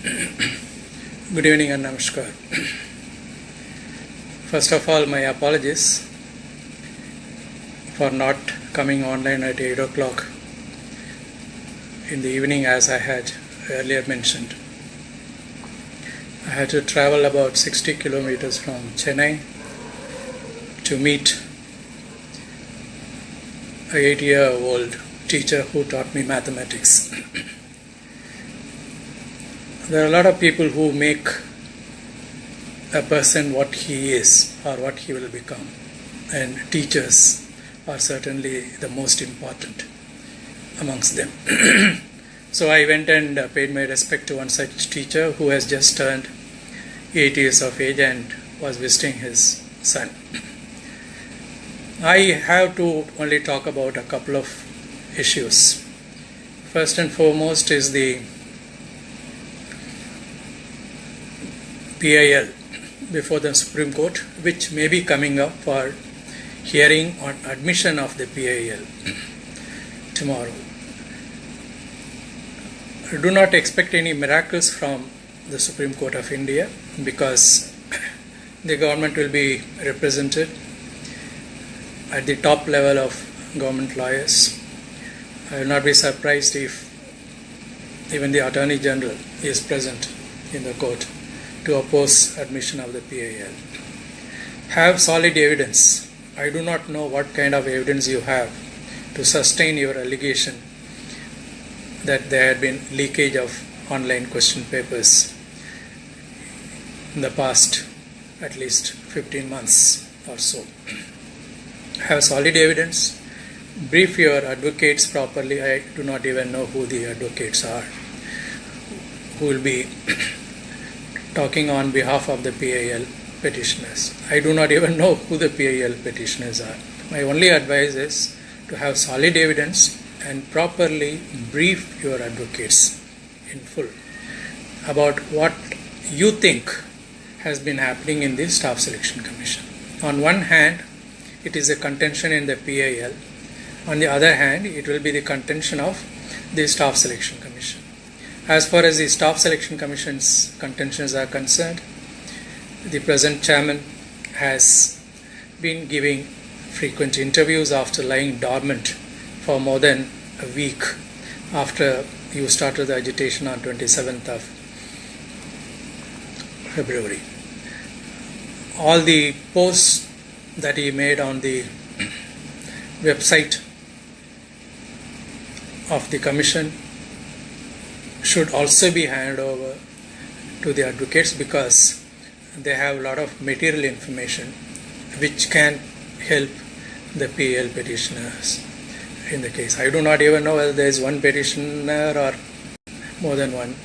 Good evening and namaskar. First of all, my apologies for not coming online at 8 o'clock in the evening as I had earlier mentioned. I had to travel about 60 kilometers from Chennai to meet a 8-year-old teacher who taught me mathematics. There are a lot of people who make a person what he is or what he will become, and teachers are certainly the most important amongst them. So I went and paid my respect to one such teacher who has just turned 8 years of age and was visiting his son. I have to only talk about a couple of issues. First and foremost is the PIL before the Supreme Court, which may be coming up for hearing on admission of the PIL tomorrow. I do not expect any miracles from the Supreme Court of India because the government will be represented at the top level of government lawyers. I will not be surprised if even the Attorney General is present in the court to oppose admission of the PIL. Have solid evidence. I do not know what kind of evidence you have to sustain your allegation that there had been leakage of online question papers in the past at least 15 months or so. Have solid evidence. Brief your advocates properly. I do not even know who the advocates are who will be talking on behalf of the PIL petitioners. I do not even know who the PIL petitioners are. My only advice is to have solid evidence and properly brief your advocates in full about what you think has been happening in the Staff Selection Commission. On one hand, it is a contention in the PIL. On the other hand, it will be the contention of the Staff Selection Commission. As far as the Staff Selection Commission's contentions are concerned, the present chairman has been giving frequent interviews after lying dormant for more than a week after you started the agitation on 27th of February. All the posts that he made on the website of the commission should also be handed over to the advocates because they have a lot of material information which can help the PIL petitioners in the case. I do not even know whether there is one petitioner or more than one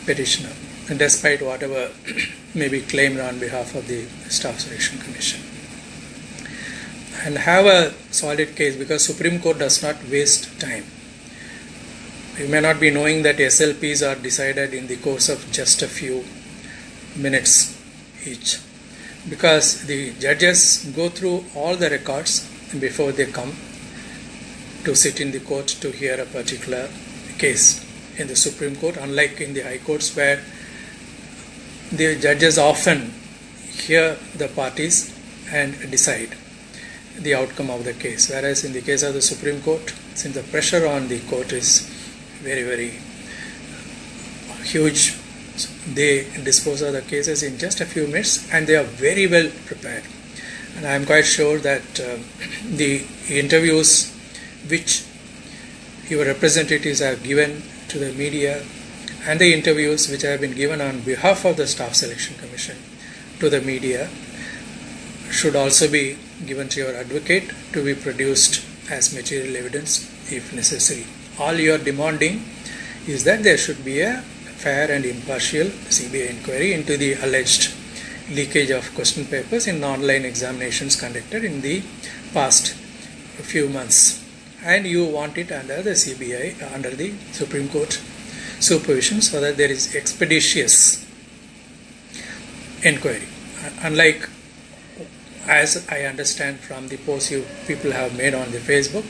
petitioner, despite whatever may be claimed on behalf of the Staff Selection Commission. And have a solid case because Supreme Court does not waste time. You may not be knowing that SLPs are decided in the course of just a few minutes each because the judges go through all the records before they come to sit in the court to hear a particular case in the Supreme Court, unlike in the High Courts where the judges often hear the parties and decide the outcome of the case. Whereas in the case of the Supreme Court, since the pressure on the court is very, very huge, they dispose of the cases in just a few minutes and they are very well prepared. And I am quite sure that the interviews which your representatives have given to the media and the interviews which have been given on behalf of the Staff Selection Commission to the media should also be given to your advocate to be produced as material evidence if necessary. All you are demanding is that there should be a fair and impartial CBI inquiry into the alleged leakage of question papers in online examinations conducted in the past few months. And you want it under the CBI, under the Supreme Court supervision so that there is expeditious inquiry. Unlike, as I understand from the posts you people have made on the Facebook,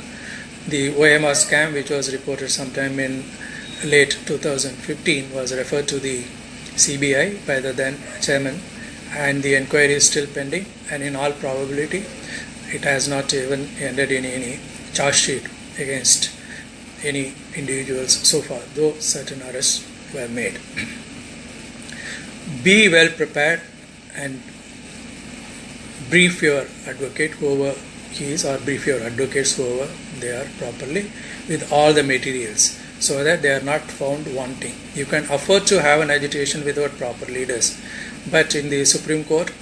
the OMR scam which was reported sometime in late 2015 was referred to the CBI by the then chairman, and the inquiry is still pending, and in all probability it has not even ended in any charge sheet against any individuals so far, though certain arrests were made. Be well prepared and brief your advocate, whoever he is, or brief your advocates, whoever they are, properly with all the materials, so that they are not found wanting. You can afford to have an agitation without proper leaders, but in the Supreme Court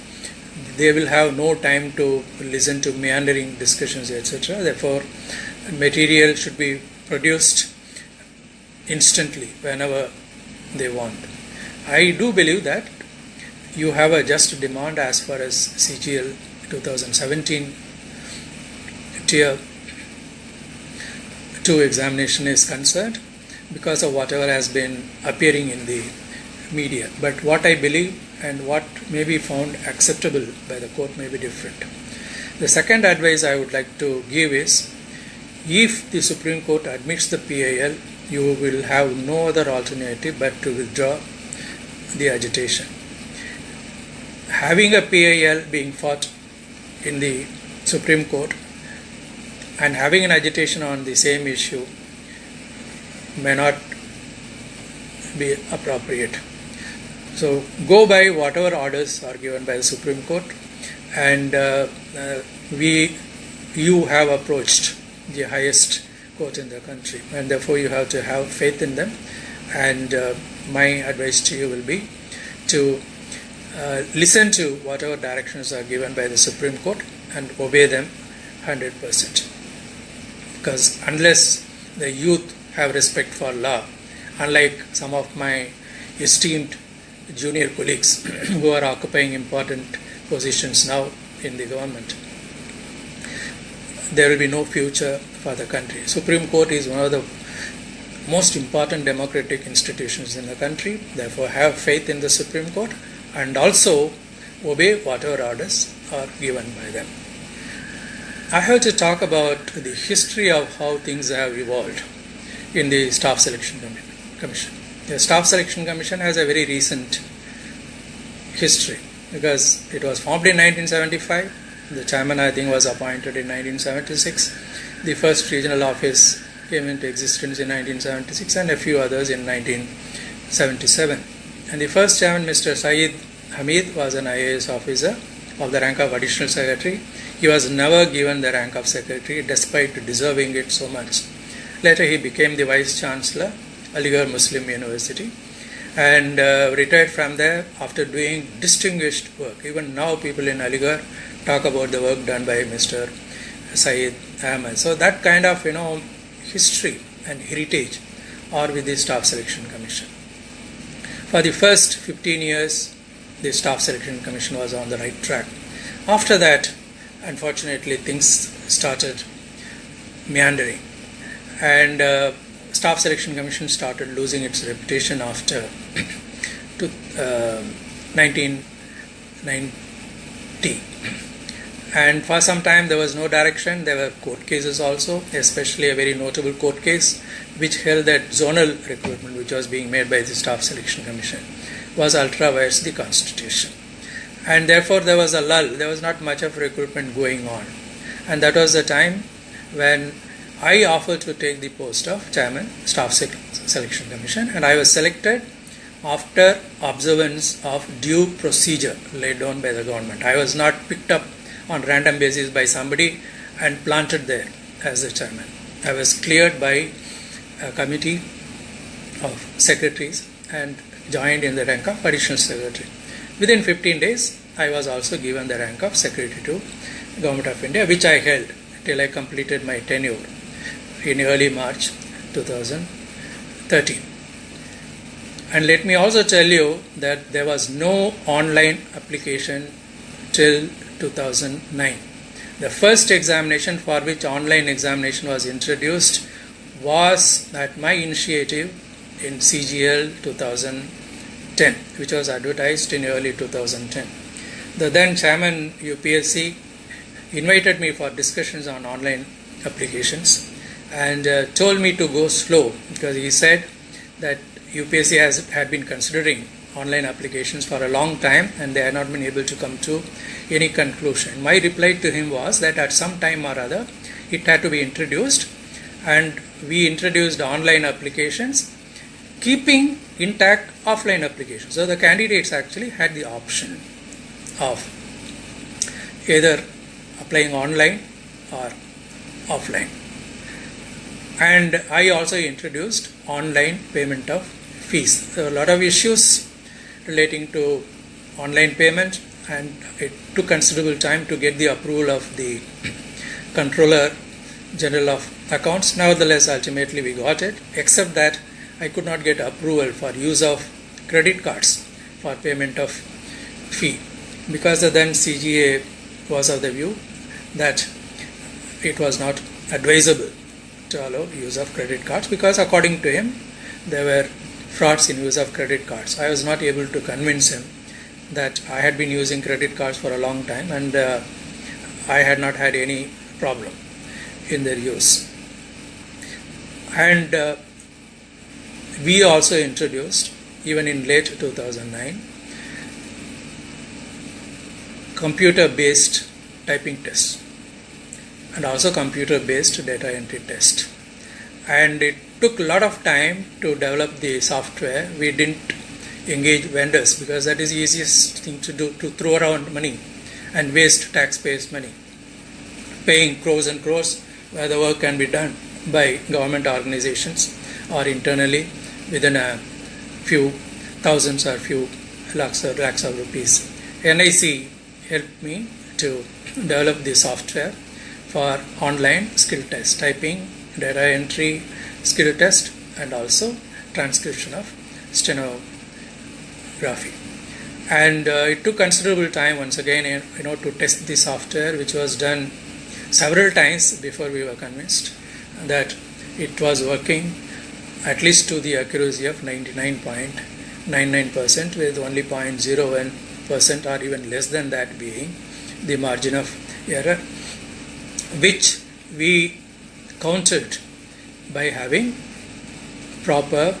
they will have no time to listen to meandering discussions, etc. Therefore, material should be produced instantly whenever they want. I do believe that you have a just demand as far as CGL 2017 Tier 2 examination is concerned, because of whatever has been appearing in the media. But what I believe and what may be found acceptable by the court may be different. The second advice I would like to give is, if the Supreme Court admits the PIL, you will have no other alternative but to withdraw the agitation. Having a PIL being fought in the Supreme Court and having an agitation on the same issue may not be appropriate. So go by whatever orders are given by the Supreme Court, and you have approached the highest court in the country, and therefore you have to have faith in them. And my advice to you will be to listen to whatever directions are given by the Supreme Court and obey them 100%. Because unless the youth have respect for law, unlike some of my esteemed junior colleagues who are occupying important positions now in the government, there will be no future for the country. Supreme Court is one of the most important democratic institutions in the country. Therefore, have faith in the Supreme Court and also obey whatever orders are given by them. I have to talk about the history of how things have evolved in the Staff Selection Commission. The Staff Selection Commission has a very recent history, because it was formed in 1975. The chairman, I think, was appointed in 1976. The first regional office came into existence in 1976, and a few others in 1977. And the first chairman, Mr. Saeed Hamid, was an IAS officer of the rank of Additional Secretary. He was never given the rank of Secretary, despite deserving it so much. Later he became the Vice Chancellor, Aligarh Muslim University, and retired from there after doing distinguished work. Even now people in Aligarh talk about the work done by Mr. Saeed Ahmed. So that kind of history and heritage are with the Staff Selection Commission. For the first 15 years, the Staff Selection Commission was on the right track. After that, unfortunately, things started meandering, and Staff Selection Commission started losing its reputation after 1990. And for some time there was no direction. There were court cases also, especially a very notable court case which held that zonal recruitment, which was being made by the Staff Selection Commission, was ultra vires the Constitution. And therefore there was a lull. There was not much of recruitment going on. And that was the time when I offered to take the post of Chairman, Staff Selection Commission, and I was selected after observance of due procedure laid down by the government. I was not picked up on random basis by somebody and planted there as the chairman. I was cleared by a committee of secretaries and joined in the rank of Additional Secretary. Within 15 days, I was also given the rank of Secretary to Government of India, which I held till I completed my tenure in early March 2013. And let me also tell you that there was no online application till 2009. The first examination for which online examination was introduced was at my initiative in CGL 2010, which was advertised in early 2010. The then chairman UPSC invited me for discussions on online applications and told me to go slow, because he said that UPSC had been considering online applications for a long time and they had not been able to come to any conclusion. My reply to him was that at some time or other it had to be introduced, and we introduced online applications keeping intact offline applications. So the candidates actually had the option of either applying online or offline. And I also introduced online payment of fees. There were a lot of issues relating to online payment, and it took considerable time to get the approval of the Controller General of Accounts. Nevertheless, ultimately we got it, except that I could not get approval for use of credit cards for payment of fee, because the then CGA was of the view that it was not advisable to allow use of credit cards, because according to him there were frauds in use of credit cards. I was not able to convince him that I had been using credit cards for a long time and I had not had any problem in their use. And we also introduced, even in late 2009, computer-based typing tests and also computer-based data entry test. And it took a lot of time to develop the software. We didn't engage vendors because that is the easiest thing to do, to throw around money and waste taxpayers' money, paying crores and crores where the work can be done by government organizations or internally within a few thousands or few lakhs of rupees. NIC helped me to develop the software for online skill test, typing, data entry, skill test, and also transcription of stenography. And it took considerable time once again, to test the software, which was done several times before we were convinced that it was working at least to the accuracy of 99.99%, with only 0.01% or even less than that being the margin of error, which we counted by having proper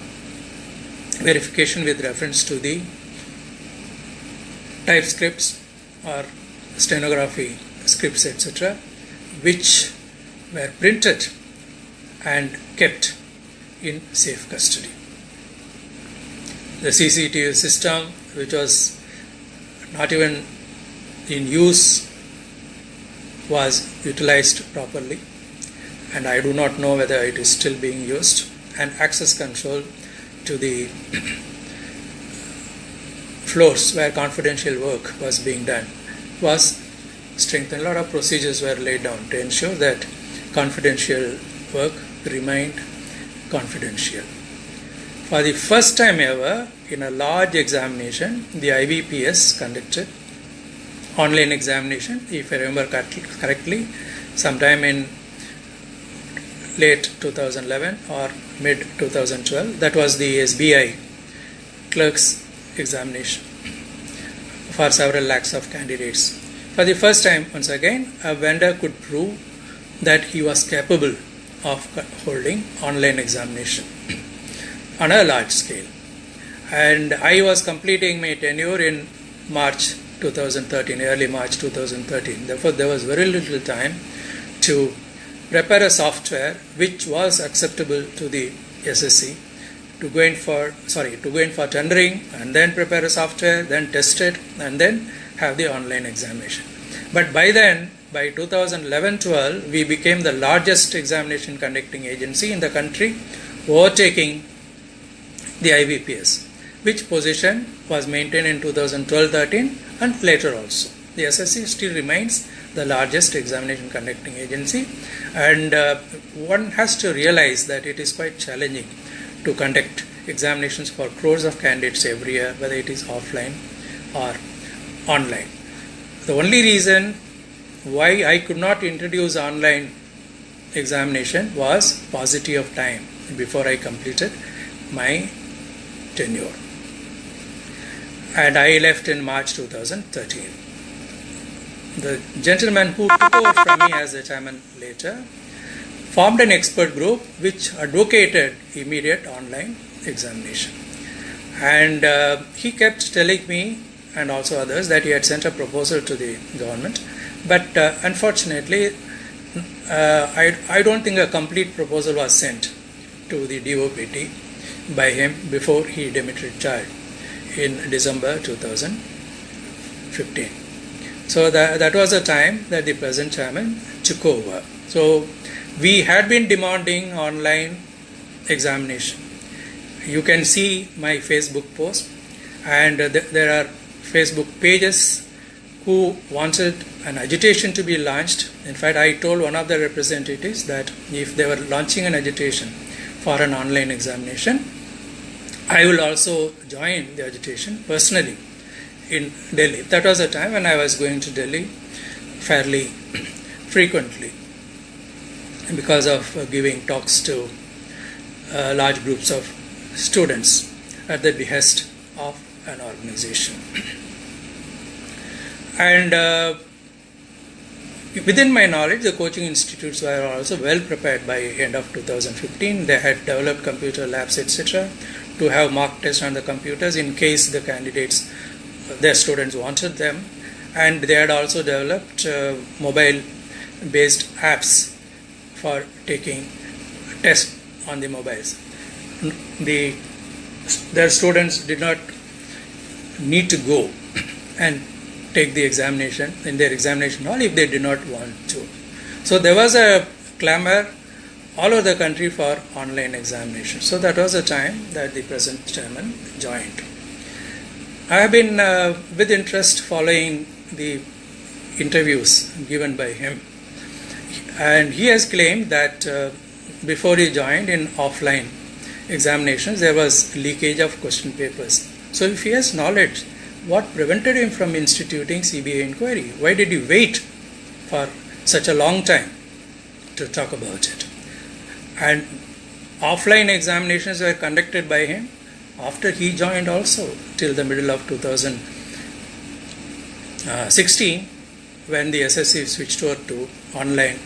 verification with reference to the type scripts or stenography scripts, etc., which were printed and kept in safe custody. The CCTV system, which was not even in use, was utilized properly, and I do not know whether it is still being used, and access control to the floors where confidential work was being done was strengthened. A lot of procedures were laid down to ensure that confidential work remained confidential. For the first time ever in a large examination, the IBPS conducted online examination, if I remember correctly, sometime in late 2011 or mid 2012. That was the SBI clerk's examination for several lakhs of candidates. For the first time, once again, a vendor could prove that he was capable of holding online examination on a large scale. And I was completing my tenure in March 2013, early March 2013. Therefore, there was very little time to prepare a software which was acceptable to the SSC, to go in for tendering, and then prepare a software, then test it, and then have the online examination. But by then, by 2011-12, we became the largest examination conducting agency in the country, overtaking the IBPS, which position was maintained in 2012-13 and later also. The SSC still remains the largest examination conducting agency, and one has to realize that it is quite challenging to conduct examinations for crores of candidates every year, whether it is offline or online. The only reason why I could not introduce online examination was paucity of time before I completed my tenure. And I left in March 2013. The gentleman who took over from me as the chairman later formed an expert group which advocated immediate online examination. And he kept telling me and also others that he had sent a proposal to the government, but unfortunately I don't think a complete proposal was sent to the DOPT by him before he demitted charge in December 2015. So that was the time that the present chairman took over. So we had been demanding online examination. You can see my Facebook post, and there are Facebook pages who wanted an agitation to be launched. In fact, I told one of the representatives that if they were launching an agitation for an online examination, I will also join the agitation personally in Delhi. That was a time when I was going to Delhi fairly frequently because of giving talks to large groups of students at the behest of an organization. And within my knowledge, the coaching institutes were also well prepared by end of 2015. They had developed computer labs, etc., to have mock tests on the computers in case the candidates, their students wanted them. And they had also developed mobile-based apps for taking tests on the mobiles. Their students did not need to go and take the examination in their examination hall if they did not want to. So there was a clamor all over the country for online examination. So that was the time that the present chairman joined. I have been with interest following the interviews given by him, and he has claimed that before he joined in offline examinations there was leakage of question papers. So if he has knowledge, what prevented him from instituting CBI inquiry? Why did he wait for such a long time to talk about it? And offline examinations were conducted by him after he joined also till the middle of 2016, when the SSC switched over to online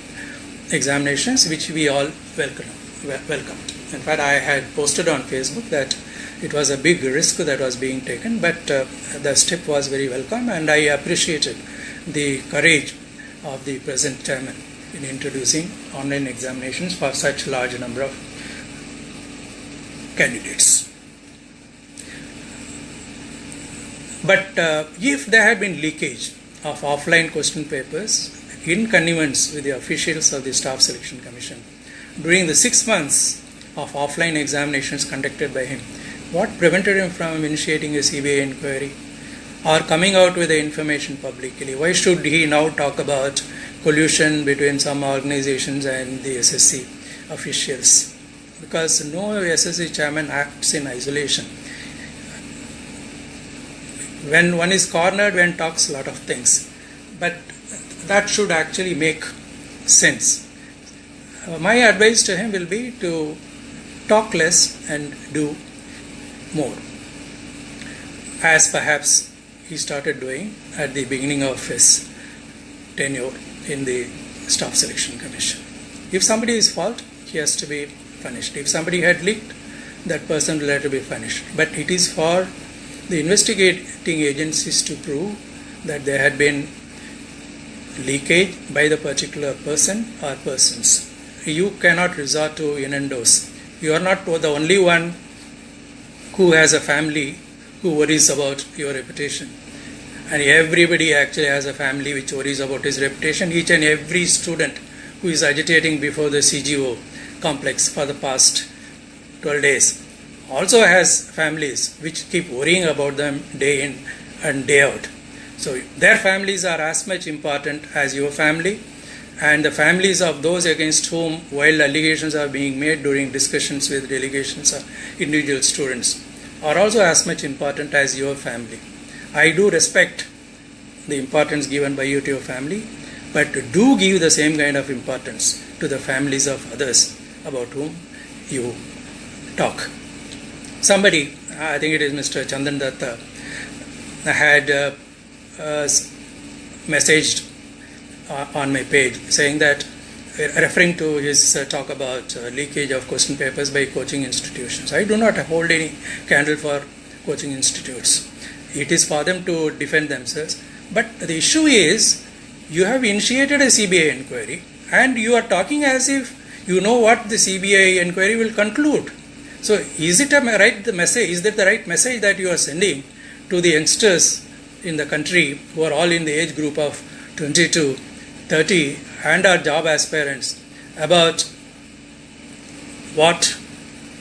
examinations, which we all welcomed. In fact, I had posted on Facebook that it was a big risk that was being taken, but the step was very welcome, and I appreciated the courage of the present chairman in introducing online examinations for such large number of candidates. But if there had been leakage of offline question papers in connivance with the officials of the Staff Selection Commission during the 6 months of offline examinations conducted by him, what prevented him from initiating a CBI inquiry or coming out with the information publicly? Why should he now talk about collusion between some organizations and the SSC officials? Because no SSC chairman acts in isolation. When one is cornered, one talks a lot of things, but that should actually make sense. My advice to him will be to talk less and do more, as perhaps he started doing at the beginning of his tenure in the Staff Selection Commission. If somebody is fault, he has to be punished. If somebody had leaked, that person will have to be punished. But it is for the investigating agencies to prove that there had been leakage by the particular person or persons. You cannot resort to innuendos. You are not the only one who has a family who worries about your reputation. And everybody actually has a family which worries about his reputation. Each and every student who is agitating before the CGO complex for the past 12 days also has families which keep worrying about them day in and day out. So their families are as much important as your family, and the families of those against whom wild allegations are being made during discussions with delegations or individual students are also as much important as your family. I do respect the importance given by you to your family, but do give the same kind of importance to the families of others about whom you talk. Somebody, I think it is Mr. Chandan Datta, had messaged on my page saying that referring to his talk about leakage of question papers by coaching institutions. I do not hold any candle for coaching institutes. It is for them to defend themselves. But the issue is, you have initiated a CBI inquiry and you are talking as if you know what the CBI inquiry will conclude. So is it the message? Is that the right message that you are sending to the youngsters in the country who are all in the age group of 20 to 30 and are job aspirants about what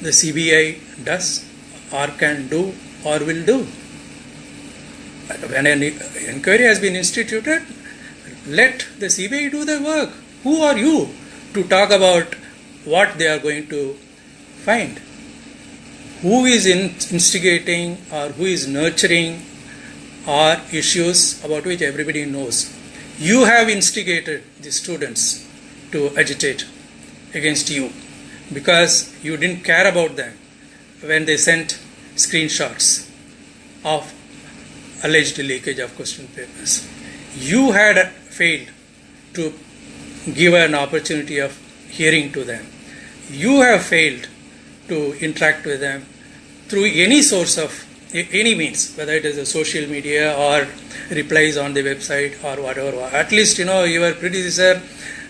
the CBI does or can do or will do? When an inquiry has been instituted, let the CBI do their work. Who are you to talk about what they are going to find? Who is instigating or who is nurturing are issues about which everybody knows. You have instigated the students to agitate against you because you didn't care about them when they sent screenshots of alleged leakage of question papers. You had failed to give an opportunity of hearing to them. You have failed to interact with them through any source of any means, whether it is a social media or replies on the website or whatever. At least, your predecessor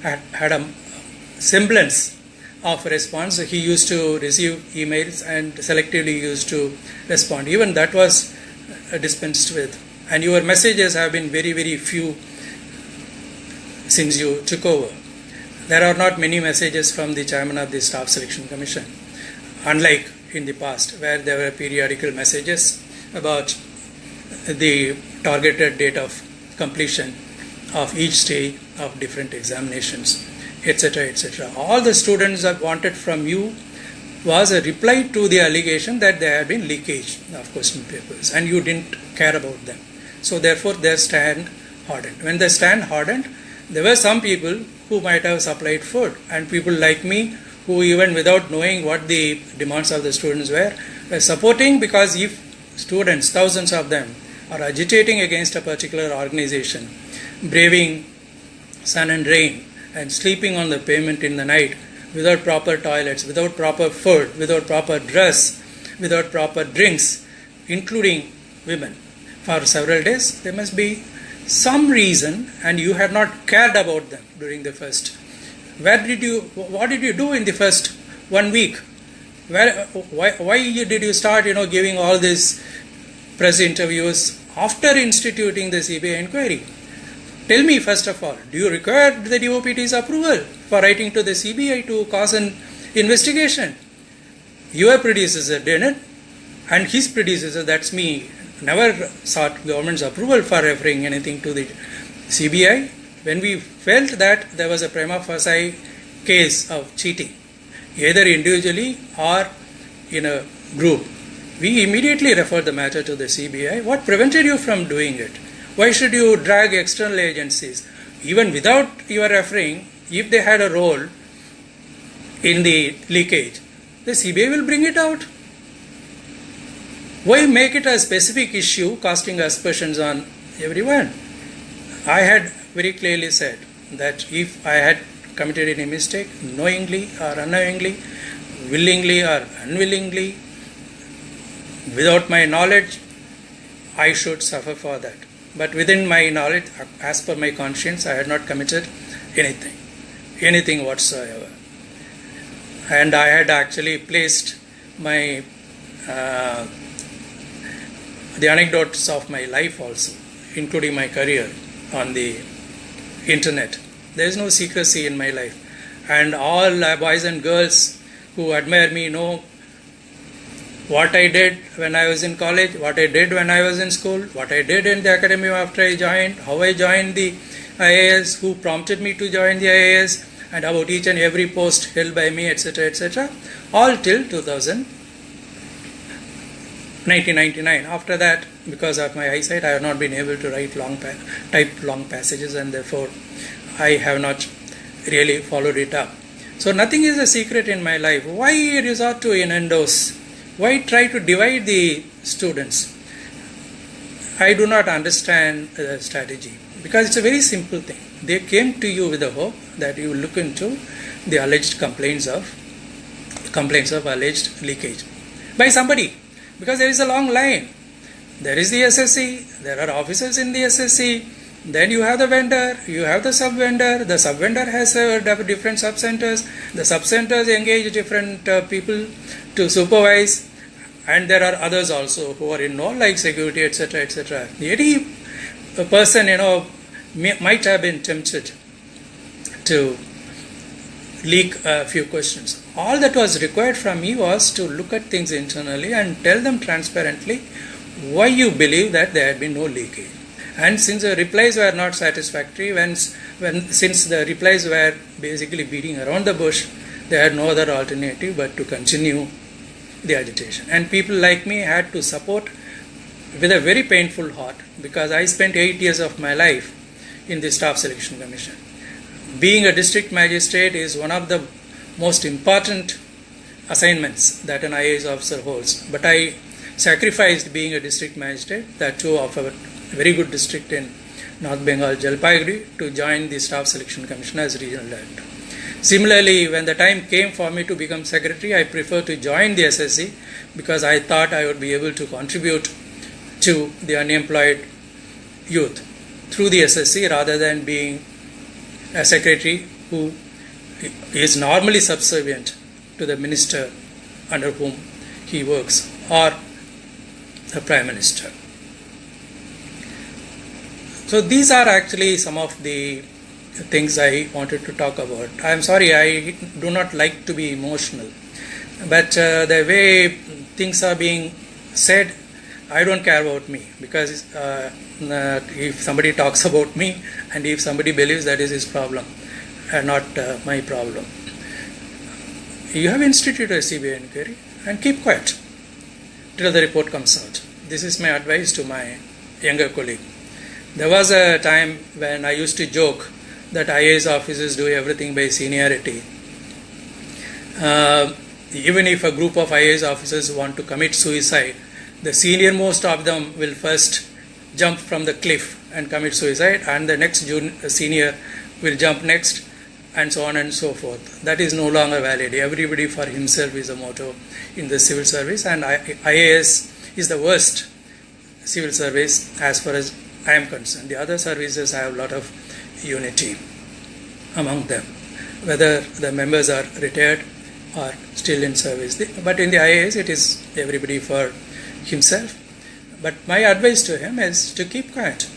had a semblance of response. He used to receive emails and selectively used to respond. Even that was dispensed with. And your messages have been very, very few since you took over. There are not many messages from the chairman of the Staff Selection Commission, unlike in the past where there were periodical messages about the targeted date of completion of each stage of different examinations, etc., etc. All the students that wanted from you was a reply to the allegation that there had been leakage of question papers and you didn't care about them. So therefore their stand hardened. When they stand hardened, there were some people who might have supplied food, and people like me who, even without knowing what the demands of the students were supporting, because if students, thousands of them, are agitating against a particular organization, braving sun and rain and sleeping on the pavement in the night without proper toilets, without proper food, without proper dress, without proper drinks, including women, for several days, there must be some reason, and you had not cared about them during the first. What did you do in the first 1 week? Why did you start, giving all these press interviews after instituting the CBI inquiry? Tell me, first of all, do you require the DOPT's approval for writing to the CBI to cause an investigation? Your predecessor didn't, and his predecessor, that's me, never sought government's approval for referring anything to the CBI. When we felt that there was a prima facie case of cheating, either individually or in a group, we immediately referred the matter to the CBI. What prevented you from doing it? Why should you drag external agencies? Even without your referring, if they had a role in the leakage, the CBI will bring it out. Why make it a specific issue casting aspersions on everyone? I had very clearly said that if I had committed any mistake, knowingly or unknowingly, willingly or unwillingly, without my knowledge, I should suffer for that. But within my knowledge, as per my conscience, I had not committed anything whatsoever. And I had actually placed my the anecdotes of my life also, including my career, on the internet. There is no secrecy in my life. And all boys and girls who admire me know what I did when I was in college, what I did when I was in school, what I did in the academy after I joined, how I joined the IAS, who prompted me to join the IAS, and about each and every post held by me, etc., etc., all till 1999. After that, because of my eyesight, I have not been able to type long passages, and therefore I have not really followed it up. So nothing is a secret in my life. Why resort to innuendos? Why try to divide the students? I do not understand the strategy, because it's a very simple thing. They came to you with the hope that you will look into the alleged complaints of alleged leakage by somebody, because there is a long line. There is the SSC, there are officers in the SSC, then you have the vendor, you have the sub-vendor has different sub-centers, the sub-centers engage different people to supervise, and there are others also who are involved like security, etc., etc. Any person, might have been tempted to leak a few questions. All that was required from me was to look at things internally and tell them transparently why you believe that there had been no leakage. And since the replies were not satisfactory, since the replies were basically beating around the bush, they had no other alternative but to continue the agitation. And people like me had to support with a very painful heart, because I spent 8 years of my life in the Staff Selection Commission. Being a district magistrate is one of the most important assignments that an IAS officer holds. But I sacrificed being a district magistrate, that too of a very good district in North Bengal, Jalpaiguri, to join the Staff Selection Commission as regional director. Similarly, when the time came for me to become secretary, I preferred to join the SSC because I thought I would be able to contribute to the unemployed youth through the SSC rather than being a secretary who is normally subservient to the minister under whom he works or the Prime Minister. So these are actually some of the things I wanted to talk about. I am sorry, I do not like to be emotional, but the way things are being said, I don't care about me, because if somebody talks about me and if somebody believes that is his problem and not my problem. You have instituted a CBI inquiry and keep quiet till the report comes out. This is my advice to my younger colleague. There was a time when I used to joke that IAS officers do everything by seniority. Even if a group of IAS officers want to commit suicide, the senior most of them will first jump from the cliff and commit suicide, and the next senior will jump next, and so on and so forth. That is no longer valid. Everybody for himself is a motto in the civil service, and IAS is the worst civil service as far as I am concerned. The other services have a lot of unity among them, whether the members are retired or still in service. But in the IAS, it is everybody for himself. But my advice to him is to keep quiet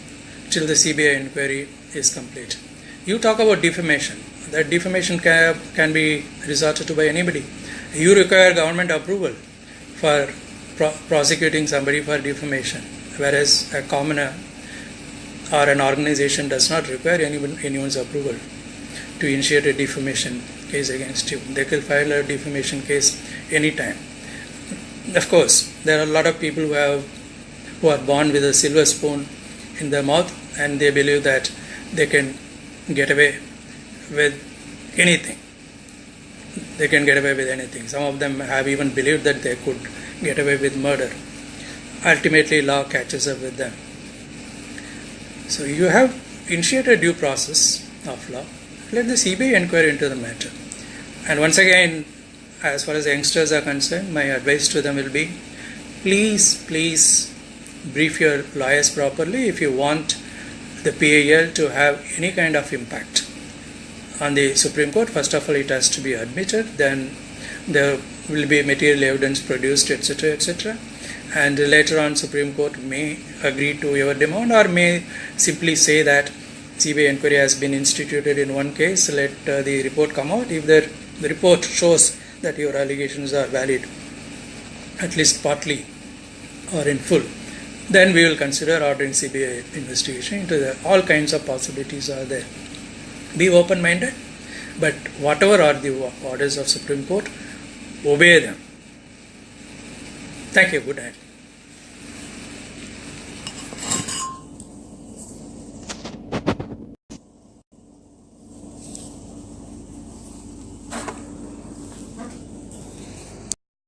till the CBI inquiry is complete. You talk about defamation. That defamation can be resorted to by anybody. You require government approval for prosecuting somebody for defamation, whereas a commoner or an organization does not require anyone's approval to initiate a defamation case against you. They can file a defamation case anytime. Of course, there are a lot of people who are born with a silver spoon in their mouth, and they believe that they can get away with anything. They can get away with anything. Some of them have even believed that they could get away with murder. Ultimately, law catches up with them. So you have initiated due process of law. Let the CBI inquire into the matter. And once again, as far as youngsters are concerned, my advice to them will be, please brief your lawyers properly if you want the PAL to have any kind of impact on the Supreme Court. First of all, it has to be admitted, then there will be material evidence produced, etc., etc. And later on, Supreme Court may agree to your demand or may simply say that CBI inquiry has been instituted in one case, let the report come out. If the report shows that your allegations are valid, at least partly or in full, then we will consider ordering CBI investigation into all kinds of possibilities are there. Be open-minded, but whatever are the orders of Supreme Court, obey them. Thank you. Good night.